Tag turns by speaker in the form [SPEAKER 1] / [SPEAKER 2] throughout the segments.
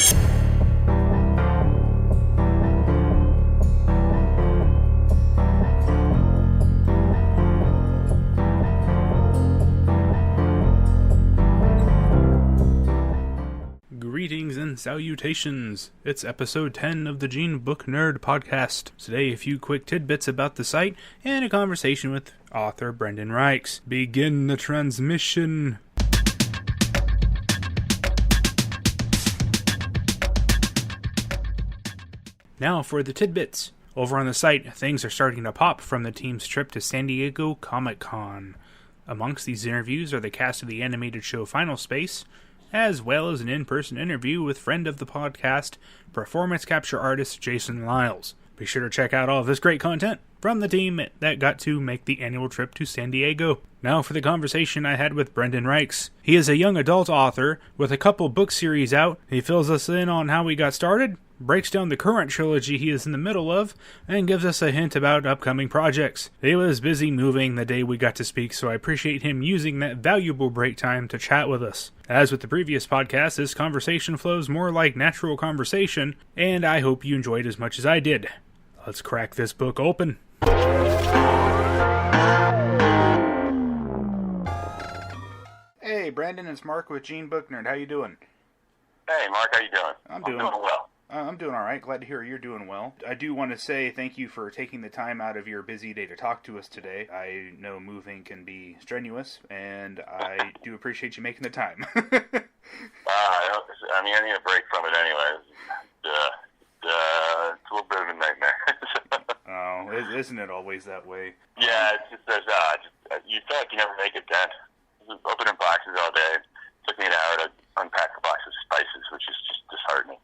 [SPEAKER 1] Greetings and salutations. It's episode 10 of the BookNerd podcast. Today, a few quick tidbits about the site and a conversation with author Brendan Reichs. Begin the transmission. Now for the tidbits. Over on the site, things are starting to pop from the team's trip to San Diego Comic-Con. Amongst these interviews are the cast of the animated show Final Space, as well as an in-person interview with friend of the podcast, performance capture artist Jason Lyles. Be sure to check out all of this great content from the team that got to make the annual trip to San Diego. Now for the conversation I had with Brendan Reichs. He is a young adult author with a couple book series out. He fills us in on how he got started, breaks down the current trilogy he is in the middle of, and gives us a hint about upcoming projects. He was busy moving the day we got to speak, so I appreciate him using that valuable break time to chat with us. As with the previous podcast, this conversation flows more like natural conversation, and I hope you enjoyed as much as I did. Let's crack this book open. Hey, Brandon, it's Mark with BookNerd. How you doing?
[SPEAKER 2] Hey, Mark, how you doing?
[SPEAKER 1] I'm doing
[SPEAKER 2] well.
[SPEAKER 1] I'm doing all right. Glad to hear you're doing well. I do want to say thank you for taking the time out of your busy day to talk to us today. I know moving can be strenuous, and I do appreciate you making the time.
[SPEAKER 2] I need a break from it anyway. It's a little bit of a nightmare.
[SPEAKER 1] Oh, isn't it always that way?
[SPEAKER 2] Yeah, it's just you feel like you never make it done. Opening boxes all day. It took me an hour to unpack a box of spices, which is just disheartening.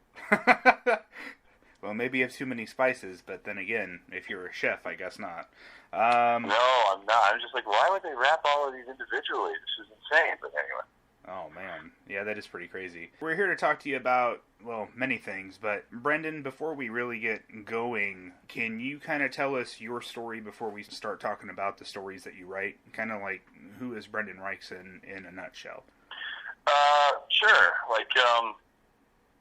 [SPEAKER 1] Well, maybe you have too many spices, but then again, if you're a chef, I guess not.
[SPEAKER 2] No, I'm not. I'm just like, why would they wrap all of these individually? This is insane, but anyway.
[SPEAKER 1] Oh, man. Yeah, that is pretty crazy. We're here to talk to you about, well, many things, but Brendan, before we really get going, can you kind of tell us your story before we start talking about the stories that you write? Kind of like, who is Brendan Reichs in a nutshell?
[SPEAKER 2] Sure.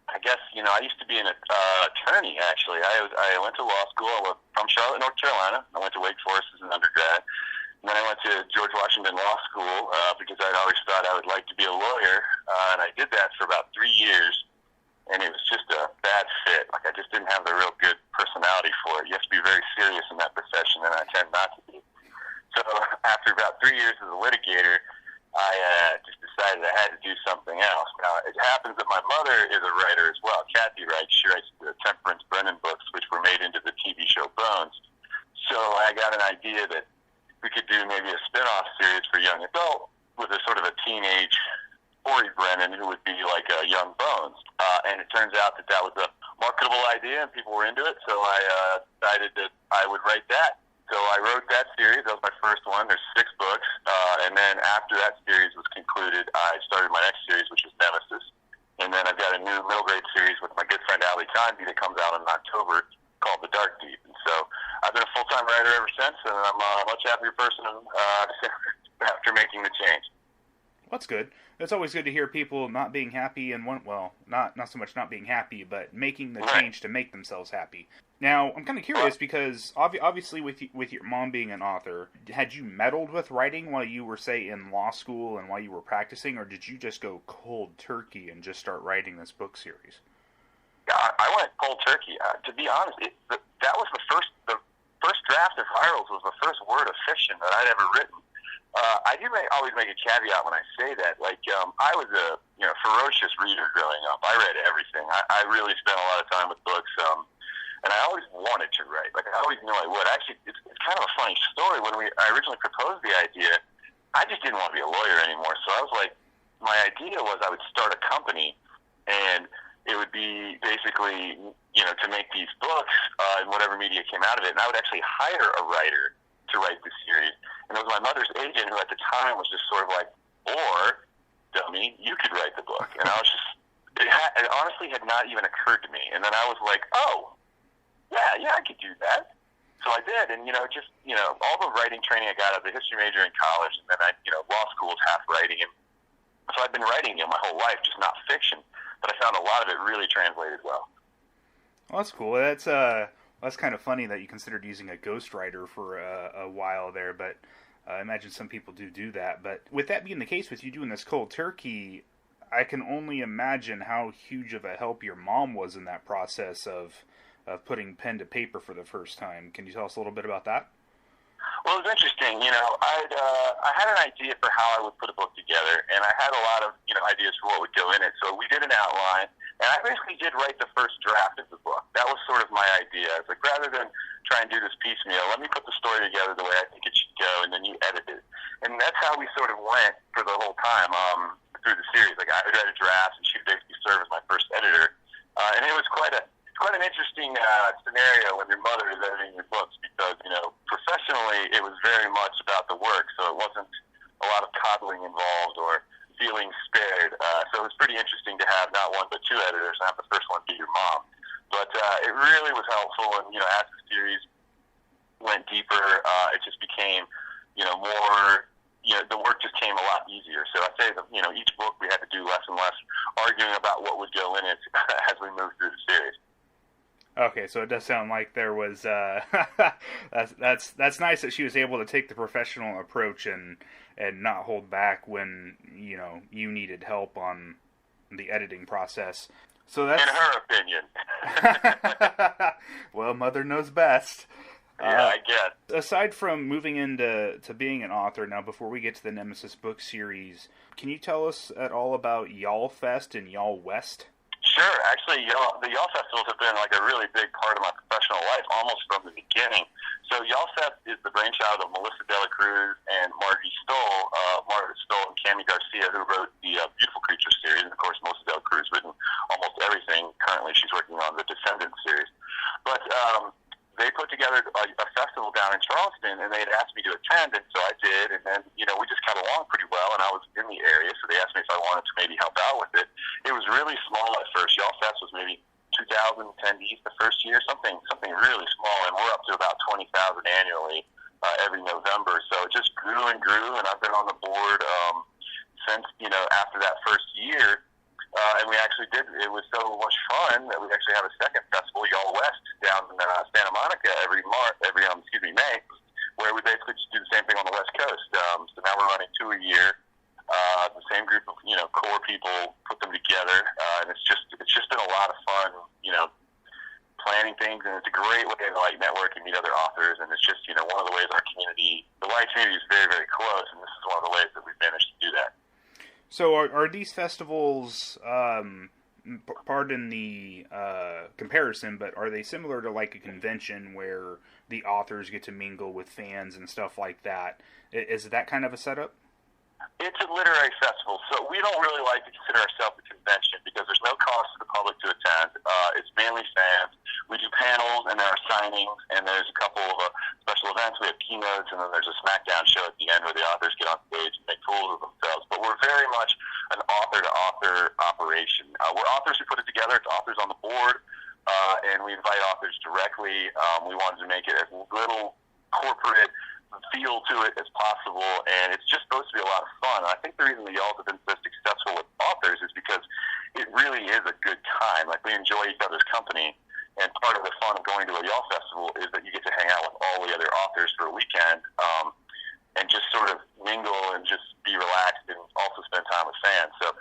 [SPEAKER 2] I guess, I used to be an attorney, actually. I went to law school. I was from Charlotte, North Carolina. I went to Wake Forest as an undergrad. And then I went to George Washington Law School because I'd always thought I would like to be a lawyer. And I did that for about 3 years. And it was just a bad fit. I just didn't have the real good personality for it. You have to be very serious in that profession, and I tend not to be. So after about 3 years as a litigator, I just decided I had to do something else. Now, it happens that my mother is a writer as well. Kathy Reichs. She writes the Temperance Brennan books, which were made into the TV show Bones. So I got an idea that we could do maybe a spin-off series for young adult with a sort of a teenage Ori Brennan who would be like a young Bones. And it turns out that was a marketable idea and people were into it. So I decided that I would write that. So I wrote that series. That was my first one. There's 6 books. And then after that series was concluded, I started my next series, which is Nemesis. And then I've got a new middle grade series with my good friend Ali Tanvi that comes out in October called The Dark Deep. And so I've been a full-time writer ever since, and I'm a much happier person after making the change.
[SPEAKER 1] That's good. It's always good to hear people not being happy and not so much not being happy, but making the change to make themselves happy. Now, I'm kind of curious because obviously with your mom being an author, had you meddled with writing while you were, say, in law school and while you were practicing, or did you just go cold turkey and just start writing this book series?
[SPEAKER 2] I went cold turkey. To be honest, that was the first draft of Virals was the first word of fiction that I'd ever written. I do always make a caveat when I say that. I was a ferocious reader growing up. I read everything. I really spent a lot of time with books, and I always wanted to write. I always knew I would. Actually, it's kind of a funny story. When I originally proposed the idea, I just didn't want to be a lawyer anymore. So I was like, my idea was I would start a company, and it would be basically, to make these books and whatever media came out of it. And I would actually hire a writer to write the series. And it was my mother's agent who at the time was just sort of like, or, dummy, you could write the book. And I was just, it honestly had not even occurred to me. And then I was like, oh, yeah, I could do that. So I did. And, all the writing training I got out of the history major in college, and then law school was half writing. And so I've been writing my whole life, just not fiction. but I found a lot of it really translated well.
[SPEAKER 1] Well, that's cool. That's kind of funny that you considered using a ghostwriter for a while there, but I imagine some people do that. But with that being the case, with you doing this cold turkey, I can only imagine how huge of a help your mom was in that process of putting pen to paper for the first time. Can you tell us a little bit about that?
[SPEAKER 2] Well, it was interesting. I had an idea for how I would put a book together, and I had a lot of ideas for what would go in it. So we did an outline, and I basically did write the first draft of the book. That was sort of my idea. I was like, rather than try and do this piecemeal, let me put the story together the way I think it should go, and then you edit it. And that's how we sort of went for the whole time through the series. Like, I would write a draft, and she would basically serve as my first editor. And it was quite an interesting scenario when your mother is editing your books, because professionally it was very much about the work, so it wasn't a lot of coddling involved or feeling spared. So it was pretty interesting to have not one but two editors, and have the first one be your mom. But it really was helpful, and as the series went deeper, it just became more. The work just came a lot easier. So I'd say that each book we had to do less and less arguing about what would go in it as we moved through the series.
[SPEAKER 1] Okay, so it does sound like there was that's nice that she was able to take the professional approach and not hold back when you needed help on the editing process. So that's
[SPEAKER 2] in her opinion.
[SPEAKER 1] Well, mother knows best.
[SPEAKER 2] Yeah, I guess.
[SPEAKER 1] Aside from moving into being an author, now before we get to the Nemesis book series, can you tell us at all about Y'all Fest and Y'all West?
[SPEAKER 2] Sure. Actually, the Y'all Festivals have been like a really big part of my professional life, almost from the beginning. So Y'all Fest is the brainchild of Melissa De La Cruz and Margaret Stoll and Cami Garcia, who wrote the Beautiful Creatures series. And of course, Melissa De La Cruz has written almost everything. Currently, she's working on the Descendants series. But they put together a festival down in Charleston, and they had asked me to attend, and so I did. And then, we just got along pretty well, and I was in the area, so they asked me if I wanted to maybe help out with it. It was really small at first. Y'all Fest was maybe 2,000 attendees the first year, something really small, and we're up to about 20,000 annually every November. So it just grew and grew, and I've been on the board since, after that first year. And we actually did. It was so much fun that we actually have a second festival, Y'all West, down in Santa Monica every May, where we basically just do the same thing on the West Coast. So now we're running 2 a year. The same group of core people put them together, and it's just been a lot of fun. Planning things, and it's a great way to network and meet other authors. And it's just one of the ways our community, the YA community, is very, very close, and this is one of the ways that we've managed to do that.
[SPEAKER 1] So are these festivals, pardon the comparison, but are they similar to like a convention where the authors get to mingle with fans and stuff like that? Is that kind of a setup?
[SPEAKER 2] It's a literary festival, so we don't really like to consider ourselves a convention because there's no cost to the public to attend. It's mainly fans. We do panels, and there are signings, and there's a couple of special events. We have keynotes, and then there's a Smackdown show at the end where the authors get on stage and make fools of themselves. But we're very much an author-to-author operation. We're authors who put it together. It's authors on the board, and we invite authors directly. We wanted to make it as little corporate feel to it as possible, and it's just supposed to be a lot of fun. And I think the reason the Y'alls have been so successful with authors is because it really is a good time. Like, we enjoy each other's company, and part of the fun of going to a Y'all Festival is that you get to hang out with all the other authors for a weekend, and just sort of mingle and just be relaxed and also spend time with fans. So,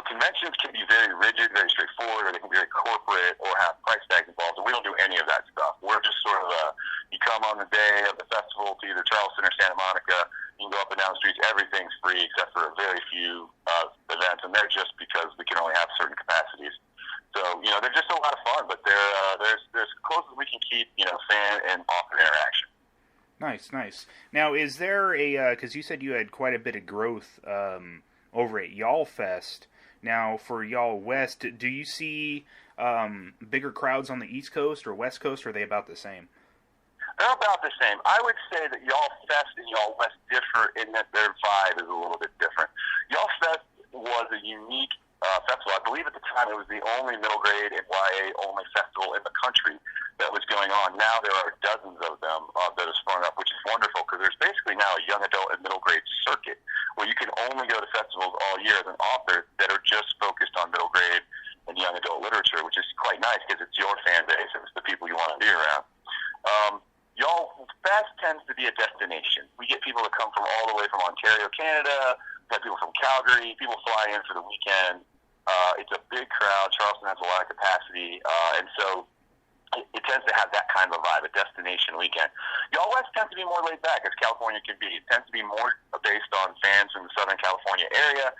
[SPEAKER 2] conventions can be very rigid, very straightforward, or they can be very corporate or have price tags involved, and we don't do any of that stuff. We're just sort of you come on the day of the festival to either Charleston or Santa Monica, you can go up and down the streets, everything's free except for a very few events, and they're just because we can only have certain capacities. So, they're just a lot of fun, but they're as close as we can keep, fan and author interaction.
[SPEAKER 1] Nice. Now, is there because you said you had quite a bit of growth over at Y'all Fest. Now, for Y'all West, do you see bigger crowds on the East Coast or West Coast, or are they about the same?
[SPEAKER 2] They're about the same. I would say that Y'all Fest and Y'all West differ in that their vibe is a little bit different. Y'all Fest was a unique festival. I believe at the time it was the only middle grade and YA-only festival in the country that was going on. Now there are dozens of them that have sprung up, which is wonderful because there's basically now a young adult and middle grade circuit where you can only go to festivals all year as an author that are just focused on middle grade and young adult literature, which is quite nice because it's your fan base and it's the people you want to be around. Y'all Fest tends to be a destination. We get people that come from all the way from Ontario, Canada. We have people from Calgary. People fly in for the weekend. It's a big crowd. Charleston has a lot of capacity, and so it tends to have that kind of a vibe, a destination weekend. Y'all West tends to be more laid back, as California can be. It tends to be more based on fans from the Southern California area.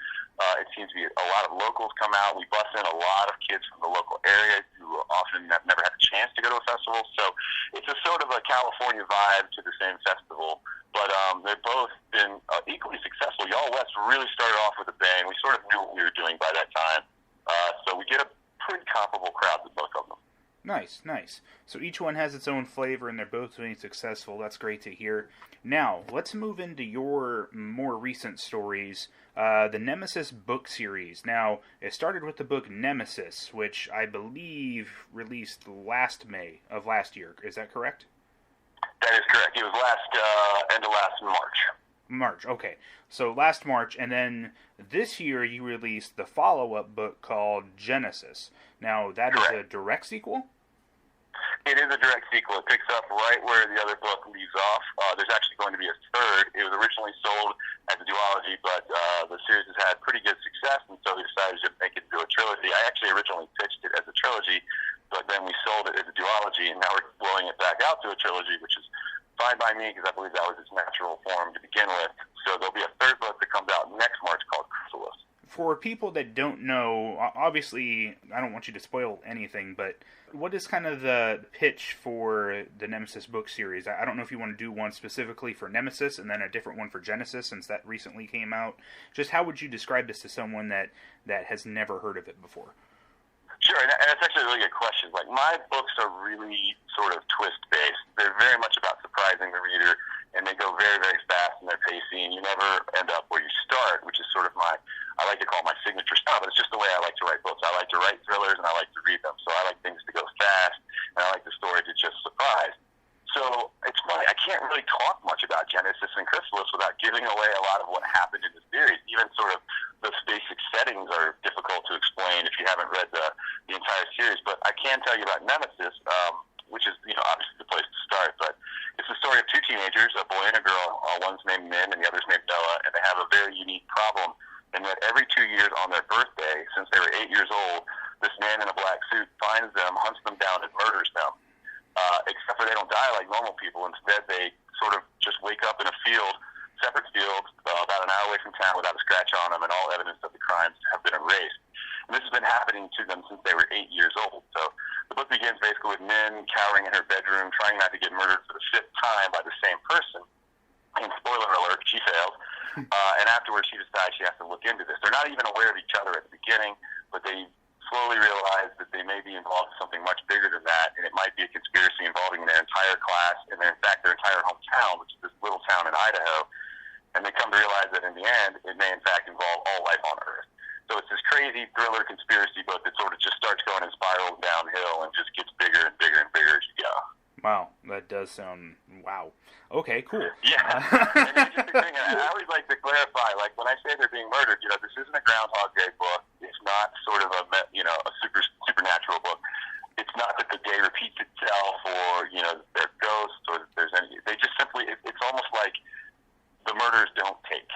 [SPEAKER 2] It seems to be a lot of locals come out. We bus in a lot of kids from the local area who often have never had a chance to go to a festival. So it's a sort of a California vibe to the same festival. But they've both been equally successful. Y'all West really started off with a bang. We sort of knew what we were doing by that time. So we get a pretty comparable crowd with both of them.
[SPEAKER 1] Nice, nice. So each one has its own flavor, and they're both being successful. That's great to hear. Now, let's move into your more recent stories, the Nemesis book series. Now, it started with the book Nemesis, which I believe released last May of last year. Is that correct?
[SPEAKER 2] That is correct. It was end of last March.
[SPEAKER 1] March, okay. So last March, and then this year you released the follow-up book called Genesis. Now, that is a direct sequel?
[SPEAKER 2] It is a direct sequel. It picks up right where the other book leaves off. There's actually going to be a third. It was originally sold as a duology, but the series has had pretty good success, and so we decided to make it into a trilogy. I actually originally pitched it as a trilogy, but then we sold it as a duology, and now we're blowing it back out to a trilogy, which is fine by me because I believe that was its natural form to begin with. So there'll be a third book that comes out next March called Chrysalis.
[SPEAKER 1] For people that don't know, obviously, I don't want you to spoil anything, but what is kind of the pitch for the Nemesis book series? I don't know if you want to do one specifically for Nemesis and then a different one for Genesis, since that recently came out. Just how would you describe this to someone that has never heard of it before?
[SPEAKER 2] Sure, and that's actually a really good question. Like, my books are really sort of twist-based. They're very much about surprising the reader, and they go very, very fast in their pacing. You never end up where you start, which is sort of I like to call it my signature style, but it's just the way I like to write books. I like to write thrillers, and I like to read them. So I like things to go fast, and I like the story to just surprise. So it's funny, I can't really talk much about Genesis and Chrysalis without giving away a lot of what happened in the series. Even sort of the basic settings are difficult to explain if you haven't read the entire series. But I can tell you about Nemesis, which is, obviously the place to start. But it's the story of two teenagers, a boy and a girl. One's named Min and the other's named Noah, and they have a very unique problem in that every 2 years on their birthday, since they were 8 years old, this man in a black suit finds them, hunts them down, and murders them. Except for they don't die like normal people. Instead, they sort of just wake up in a field, separate field, about an hour away from town without a scratch on them, and all evidence of the crimes have been erased. And this has been happening to them since they were 8 years old. So the book begins basically with Min cowering in her bedroom, trying not to get murdered for the 5th time by the same person. And spoiler alert, she fails. And afterwards, she decides she has to look into this. They're not even aware of each other at the beginning, but they slowly realize that they may be involved in something much bigger than that, and it might be a conspiracy involving their entire class and, in fact, their entire hometown, which is this little town in Idaho. And they come to realize that in the end, it may, in fact, involve all life on Earth. So it's this crazy thriller conspiracy book that sort of just starts going and spirals downhill and just gets bigger and bigger and bigger as you go.
[SPEAKER 1] Wow, that does sound wow. Okay, cool.
[SPEAKER 2] Yeah. And it's just the thing, I always like to clarify, like when I say they're being murdered, this isn't a Groundhog Day book. It's not sort of a supernatural book. It's not that the day repeats itself or, they're ghosts or that there's any, they just simply, it's almost like the murders don't take.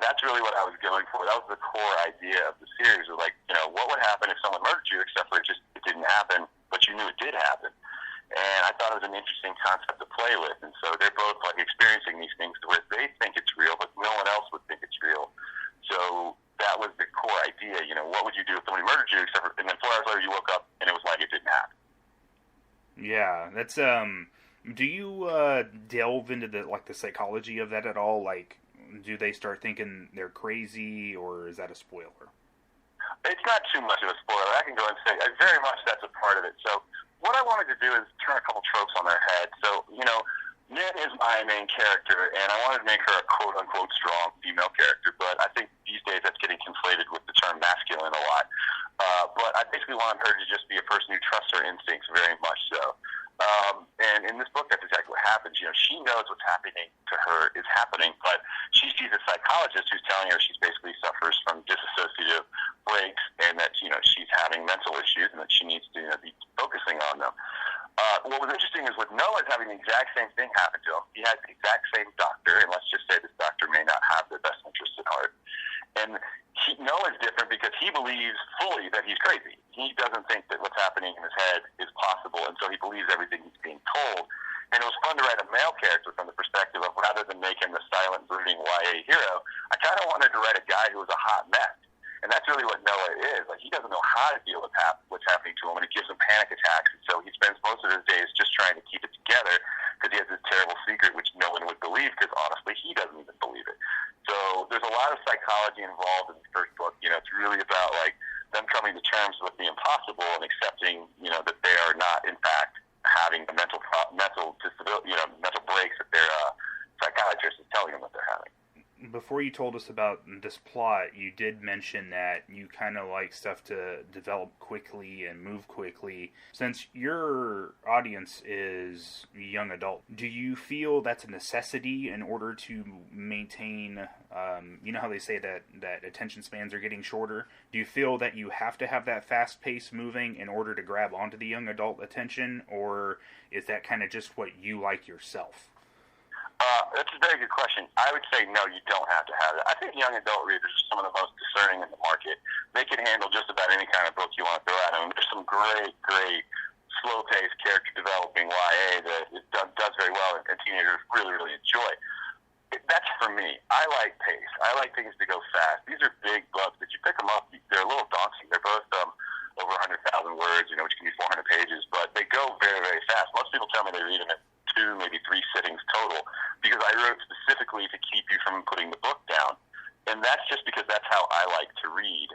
[SPEAKER 2] That's really what I was going for. That was the core idea of the series. Was like, what would happen if someone murdered you, except for it didn't happen, but you knew it did happen. And I thought it was an interesting concept to play with. And so they're both like experiencing these things where they think it's real, but no one else would think it's real. So that was the core idea. What would you do if somebody murdered you, and then 4 hours later you woke up and it was like it didn't happen.
[SPEAKER 1] Yeah, that's do you delve into the psychology of that at all? Like, do they start thinking they're crazy, or is that a spoiler?
[SPEAKER 2] It's not too much of a spoiler. I can go and say very much that's a part of it. So what I wanted to do is turn a couple tropes on their head. So, Min is my main character, and I wanted to make her a quote-unquote strong female character, but I think these days that's getting conflated with the term masculine a lot. But I basically wanted her to just be a person who trusts her instincts very much so. And in this book, that's exactly what happens. She knows what's happening to her is happening, but she sees a psychologist who's telling her she's basically suffers from dissociative breaks and that, she's having mental what was interesting is with Noah's having the exact same thing happen to him. He has the exact same doctor, and let's just say this doctor may not have their best interests at heart. And Noah's different because he believes fully that he's crazy. He doesn't think that what's happening in his head is possible, and so he believes everything he's being told. And it was fun to write a male character from the perspective of, rather than make him the silent, brooding YA hero, I kind of wanted to write a guy who was a hot mess. And that's really what Noah is. Like, he doesn't know how to deal with what's happening to him, and it gives him panic attacks. And so he spends most of his days just trying to keep it together because he has this terrible secret which no one would believe, because honestly, he doesn't even believe it. So there's a lot of psychology involved in the first book. You know, it's really about, like, them coming to terms with the impossible and accepting, you know, that they are not, in fact, having the mental disability, you know, mental breaks that their psychiatrist is telling them that they're having.
[SPEAKER 1] Before you told us about this plot, you did mention that you kind of like stuff to develop quickly and move quickly. Since your audience is young adult, do you feel that's a necessity in order to maintain, you know how they say that attention spans are getting shorter? Do you feel that you have to have that fast pace moving in order to grab onto the young adult attention, or is that kind of just what you like yourself?
[SPEAKER 2] That's a very good question. I would say no, you don't have to have it. I think young adult readers are some of the most discerning in the market. They can handle just about any kind of book you want to throw at them. There's some great, slow-paced, character-developing YA that does very well and teenagers really, really enjoy. That's for me. I like pace. I like things to go fast. These are big books that you pick them up, they're a little daunting. They're both over 100,000 words, you know, which can be 400 pages, but they go very, very fast. Most people tell me they read them in 2, maybe 3 sittings total, because I wrote specifically to keep you from putting the book down. And that's just because that's how I like to read.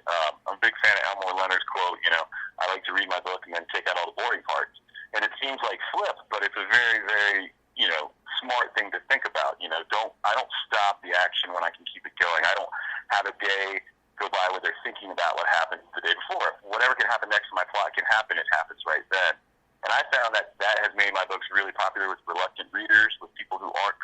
[SPEAKER 2] I'm a big fan of Elmore Leonard's quote, you know, I like to read my book and then take out all the boring parts. And it seems like flip, but it's a very, very, you know, smart thing to think about. You know, I don't stop the action when I can keep it going. I don't have a day go by where they're thinking about what happened the day before. Whatever can happen next in my plot can happen. It happens right then. And I found that has made my books really popular with reluctant readers, with people who aren't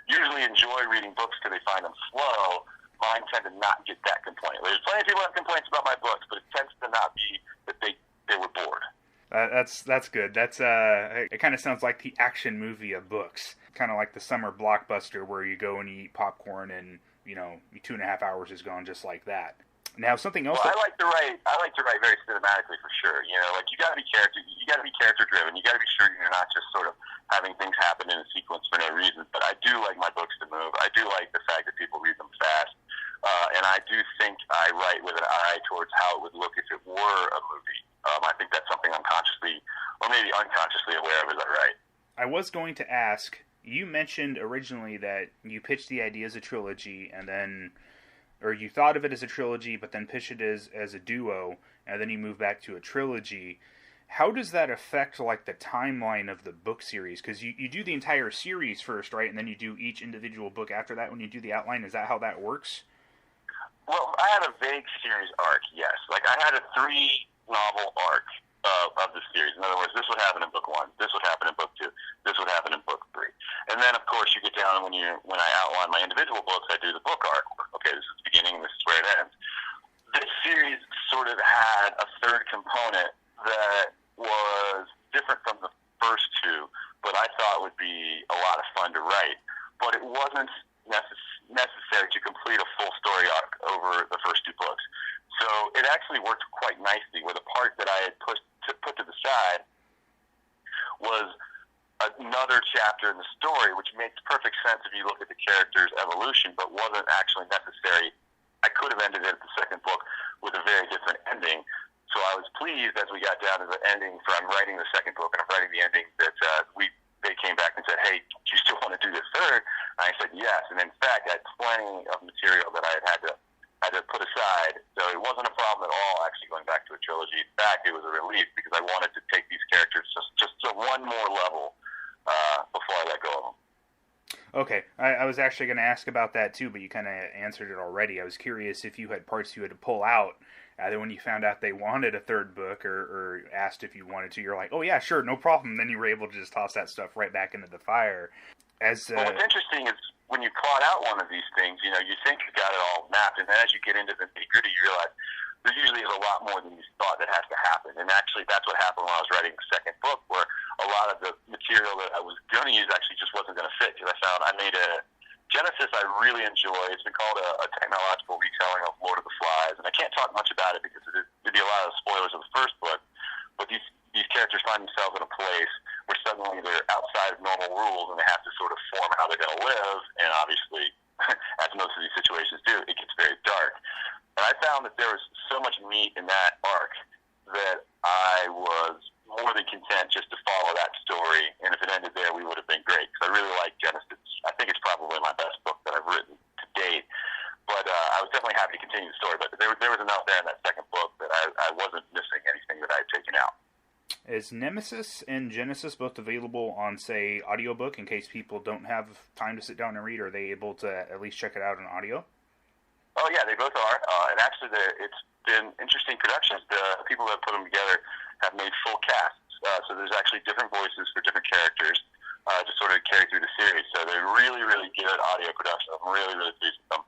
[SPEAKER 2] usually enjoy reading books because they find them slow. Mine tend to not get that complaint. There's plenty of people who have complaints about my books, but it tends to not be that they were bored.
[SPEAKER 1] That's good. That's it kind of sounds like the action movie of books, kind of like the summer blockbuster where you go and you eat popcorn and, you know, 2.5 hours is gone just like that. Now, something else.
[SPEAKER 2] Well, I like to write very cinematically, for sure. You know, like you got to be character driven. You got to be sure you're not just sort of having things happen in a sequence for no reason. But I do like my books to move. I do like the fact that people read them fast, and I do think I write with an eye towards how it would look if it were a movie. I think that's something I'm consciously, or maybe unconsciously, aware of as I write.
[SPEAKER 1] I was going to ask. You mentioned originally that you pitched the idea as a trilogy, and then. Or you thought of it as a trilogy, but then pitched it as a duo, and then you move back to a trilogy. How does that affect, like, the timeline of the book series? Because you do the entire series first, right? And then you do each individual book after that when you do the outline. Is that how that works?
[SPEAKER 2] Well, I had a vague series arc, yes. Like, I had a 3-novel arc of the series. In other words, this would happen in book 1, this would happen in book 2, this would happen in book 3. And then, of course, you get down when I outline my individual books, I do the book arc. Okay, this is the beginning, this is where it ends. This series sort of had a third component that was different from the first 2, but I thought would be a lot of fun to write. But it wasn't necessary to complete a full story arc over the first 2 books. So it actually worked quite nicely, where the part that I had put to the side was another chapter in the story, which makes perfect sense if you look at the character's evolution, but wasn't actually necessary. I could have ended it at the second book with a very different ending. So I was pleased as we got down to the ending, for I'm writing the second book and I'm writing the ending, that they came back and said, hey, do you still want to do the third? And I said yes. And in fact, I had plenty of material that I had to put aside. So it wasn't a problem at all actually going back to a trilogy. In fact, it was a relief because I wanted to take these characters just to one more level before I let go of them.
[SPEAKER 1] Okay, I was actually going to ask about that too, but you kind of answered it already. I was curious if you had parts you had to pull out, either when you found out they wanted a third book or asked if you wanted to. You're like, oh yeah, sure, no problem. Then you were able to just toss that stuff right back into the fire.
[SPEAKER 2] Well, what's interesting is when you plot out one of these things, you know, you think you got it all mapped, and then as you get into the nitty-gritty, you realize there usually is a lot more than you thought that has to happen. And actually, that's what happened when I was writing the second book, where a found I made a Genesis I really enjoy. It's been called a technological retelling of Lord of the Flies, and I can't talk much about it because it'd be a lot of spoilers of the first book. But these characters find themselves in a place where suddenly they're outside of normal rules, and they have to sort of form how they're going to live. And obviously, as most of these situations do, it gets very dark. And I found that there was so much meat in that arc that I was more than content just to follow that story, and if it ended there, we would have been great, because I really like Genesis. I think it's probably my best book that I've written to date, but I was definitely happy to continue the story, but there was enough there in that second book that I wasn't missing anything that I had taken out.
[SPEAKER 1] Is Nemesis and Genesis both available on, say, audiobook, in case people don't have time to sit down and read? Are they able to at least check it out on audio?
[SPEAKER 2] Oh, yeah, they both are, and actually it's been interesting productions. The people that put them together have made full casts, so there's actually different voices for different characters to sort of carry through the series. So they're really, really good audio production. I'm really, really pleased with them.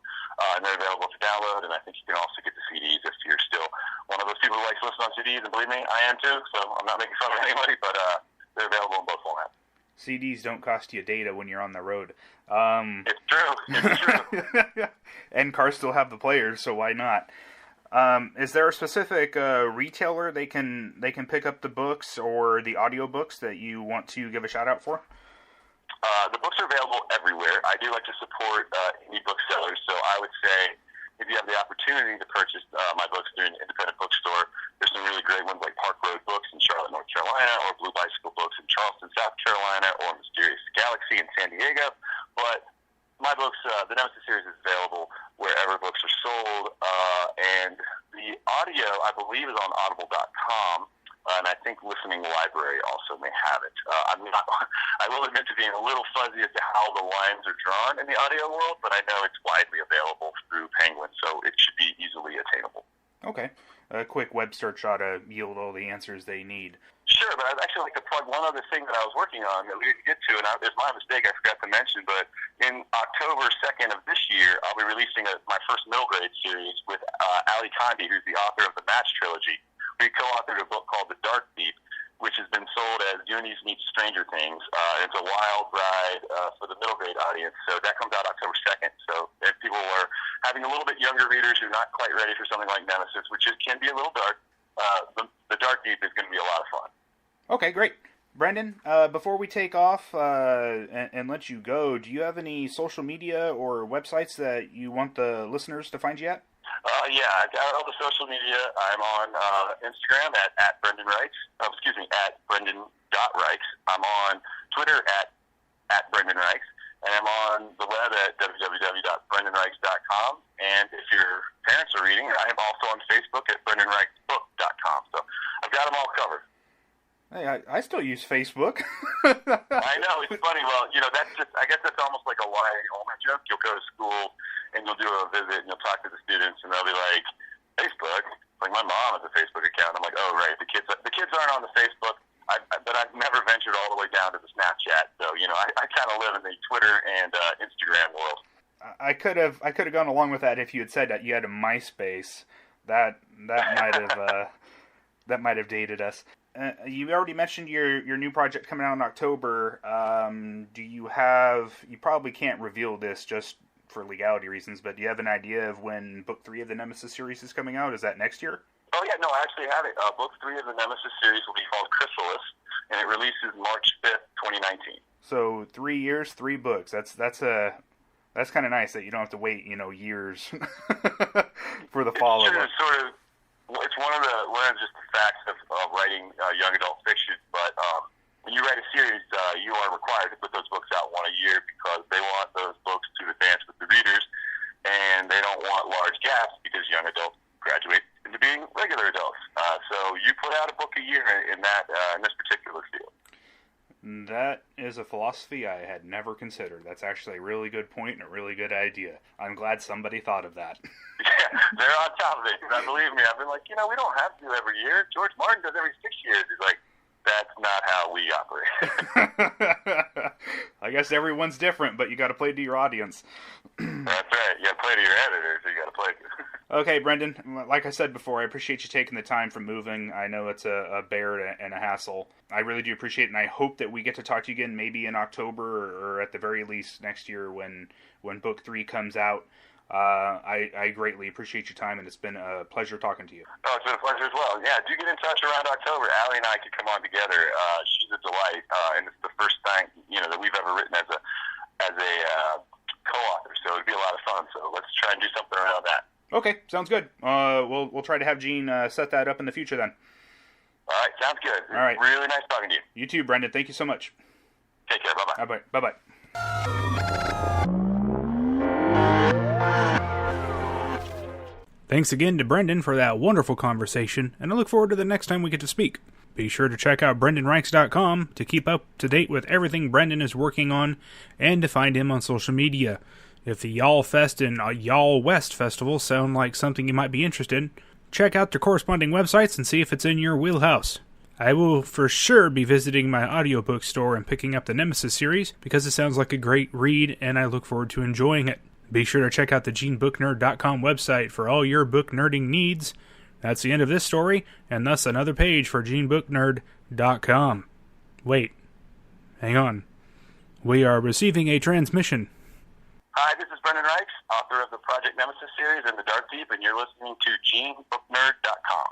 [SPEAKER 2] And they're available for download, and I think you can also get the CDs if you're still one of those people who likes to listen on CDs, and believe me, I am too, so I'm not making fun of anybody, but they're available in both formats.
[SPEAKER 1] CDs don't cost you data when you're on the road.
[SPEAKER 2] It's true. It's true.
[SPEAKER 1] And cars still have the players, so why not? Is there a specific retailer they can pick up the books or the audiobooks that you want to give a shout out for?
[SPEAKER 2] The books are available everywhere. I do like to support indie booksellers, so I would say if you have the opportunity to purchase my books through an independent bookstore, there's some really great ones like Park Road Books in Charlotte, North Carolina, or Blue Bicycle Books in Charleston, South Carolina, or Mysterious Galaxy in San Diego. But my books, the Nemesis series, is available wherever books are sold, and the audio, I believe, is on audible.com, and I think Listening Library also may have it. I will admit to being a little fuzzy as to how the lines are drawn in the audio world, but I know it's widely available through Penguin, so it should be easily attainable.
[SPEAKER 1] Okay. A quick web search ought to yield all the answers they need.
[SPEAKER 2] Sure, but I'd actually like to plug one other thing that I was working on that we didn't get to, and it's my mistake, I forgot to mention, but in October 2nd of this year, I'll be releasing my first middle grade series with Ali Condi, who's the author of the Match trilogy. We co-authored a book called The Dark Deep, which has been sold as Goonies Meets Stranger Things. It's a wild ride for the middle grade audience, so that comes out October 2nd. So if people are having a little bit younger readers who are not quite ready for something like Nemesis, which can be a little dark, the Dark Deep is going to be a lot of fun.
[SPEAKER 1] Okay, great. Brendan, before we take off and let you go, do you have any social media or websites that you want the listeners to find you at?
[SPEAKER 2] Yeah, I've got all the social media. I'm on Instagram at Brendan Reichs. At Brendan.Reichs. I'm on Twitter at Brendan Reichs. And I'm on the web at www.brendanreichs.com. And if your parents are reading, I am also on Facebook at brendanreichsbook.com. So I've got them all covered.
[SPEAKER 1] Hey, I still use Facebook.
[SPEAKER 2] I know, it's funny. Well, that's just, I guess that's almost like a lie-only joke. You'll go to school and you'll do a visit and you'll talk to the students and they'll be like, Facebook? Like, my mom has a Facebook account. I'm like, oh, right, the kids aren't on the Facebook, but I've never ventured all the way down to the Snapchat. So, I kind of live in the Twitter and Instagram world.
[SPEAKER 1] I could have gone along with that if you had said that you had a MySpace. That might have dated us. You already mentioned your new project coming out in October. You probably can't reveal this just for legality reasons, but do you have an idea of when Book 3 of the Nemesis series is coming out? Is that next year?
[SPEAKER 2] Oh, yeah, no, I actually have it. Book 3 of the Nemesis series will be called Chrysalis, and it releases March 5th, 2019.
[SPEAKER 1] So 3 years, 3 books. That's kind of nice that you don't have to wait, years for the follow-up.
[SPEAKER 2] It's one of just the facts of writing young adult fiction, but when you write a series, you are required to put those books out one a year because they want those books to advance with the readers, and they don't want large gaps because young adults graduate into being regular adults. So you put out a book a year in this particular field.
[SPEAKER 1] That is a philosophy I had never considered. That's actually a really good point and a really good idea. I'm glad somebody thought of that.
[SPEAKER 2] Yeah, they're on top of it. Believe me, I've been like, we don't have to do every year. George Martin does every 6 years. He's like, that's not how we operate.
[SPEAKER 1] I guess everyone's different, but you got to play to your audience.
[SPEAKER 2] That's right. You got to play to your editor, so you got to play.
[SPEAKER 1] Okay, Brendan, like I said before, I appreciate you taking the time for moving. I know it's a bear and a hassle. I really do appreciate it, and I hope that we get to talk to you again maybe in October or at the very least next year when Book 3 comes out. I greatly appreciate your time, and it's been a pleasure talking to you.
[SPEAKER 2] Oh, it's been a pleasure as well. Yeah, do get in touch around October. Allie and I could come on together. She's a delight, and it's the first time that we've ever written as a co-author, so it'd be a lot of fun. So let's try and do something around that.
[SPEAKER 1] Okay, sounds good. We'll try to have Gene set that up in the future then.
[SPEAKER 2] All right, sounds good.
[SPEAKER 1] All right.
[SPEAKER 2] Really nice talking to you.
[SPEAKER 1] You too, Brendan. Thank you so much.
[SPEAKER 2] Take care. Bye-bye.
[SPEAKER 1] Bye-bye. Bye-bye. Thanks again to Brendan for that wonderful conversation, and I look forward to the next time we get to speak. Be sure to check out BrendanReichs.com to keep up to date with everything Brendan is working on and to find him on social media. If the Y'all Fest and Y'all West Festival sound like something you might be interested in, check out their corresponding websites and see if it's in your wheelhouse. I will for sure be visiting my audiobook store and picking up the Nemesis series because it sounds like a great read and I look forward to enjoying it. Be sure to check out the GeneBookNerd.com website for all your book nerding needs. That's the end of this story, and thus another page for GeneBookNerd.com. Wait. Hang on. We are receiving a transmission.
[SPEAKER 2] Hi, this is Brendan Reichs, author of the Project Nemesis series and The Dark Deep, and you're listening to GeneBookNerd.com.